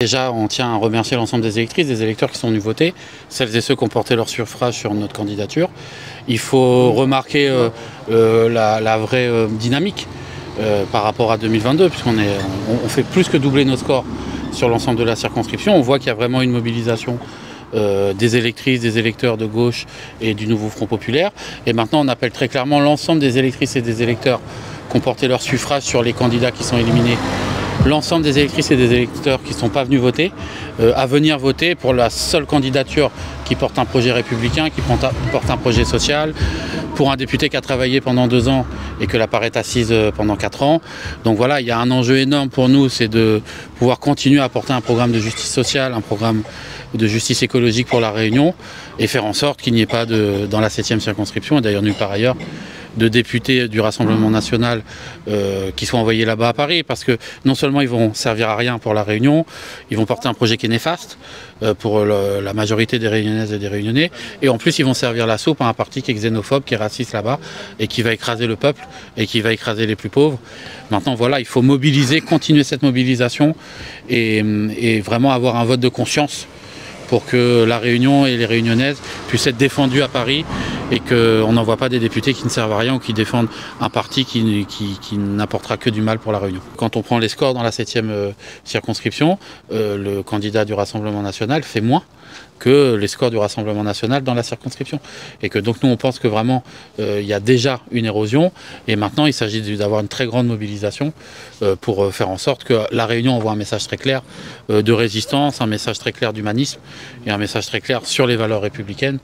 Déjà, on tient à remercier l'ensemble des électrices, des électeurs qui sont venus voter, celles et ceux qui ont porté leur suffrage sur notre candidature. Il faut remarquer la vraie dynamique par rapport à 2022, puisqu'on fait plus que doubler nos scores sur l'ensemble de la circonscription. On voit qu'il y a vraiment une mobilisation des électrices, des électeurs de gauche et du nouveau Front populaire. Et maintenant, on appelle très clairement l'ensemble des électrices et des électeurs qui ont porté leur suffrage sur les candidats qui sont éliminés, l'ensemble des électrices et des électeurs qui ne sont pas venus voter, à venir voter pour la seule candidature qui porte un projet républicain, qui porte un projet social, pour un député qui a travaillé pendant 2 ans et que la part est assise pendant 4 ans. Donc voilà, il y a un enjeu énorme pour nous, c'est de pouvoir continuer à porter un programme de justice sociale, un programme de justice écologique pour la Réunion, et faire en sorte qu'il n'y ait pas dans la 7e circonscription, et d'ailleurs nulle part ailleurs, de députés du Rassemblement national qui sont envoyés là-bas à Paris, parce que non seulement ils vont servir à rien pour la Réunion, ils vont porter un projet qui est néfaste pour la majorité des Réunionnaises et des Réunionnais, et en plus ils vont servir la soupe à un parti qui est xénophobe, qui est raciste là-bas, et qui va écraser le peuple, et qui va écraser les plus pauvres. Maintenant voilà, il faut mobiliser, continuer cette mobilisation, et vraiment avoir un vote de conscience pour que la Réunion et les Réunionnaises puissent être défendues à Paris et qu'on n'envoie pas des députés qui ne servent à rien ou qui défendent un parti qui n'apportera que du mal pour la Réunion. Quand on prend les scores dans la 7e circonscription, le candidat du Rassemblement national fait moins que les scores du Rassemblement national dans la circonscription. Et que donc nous on pense que vraiment il y a déjà une érosion, et maintenant il s'agit d'avoir une très grande mobilisation pour faire en sorte que la Réunion envoie un message très clair de résistance, un message très clair d'humanisme et un message très clair sur les valeurs républicaines.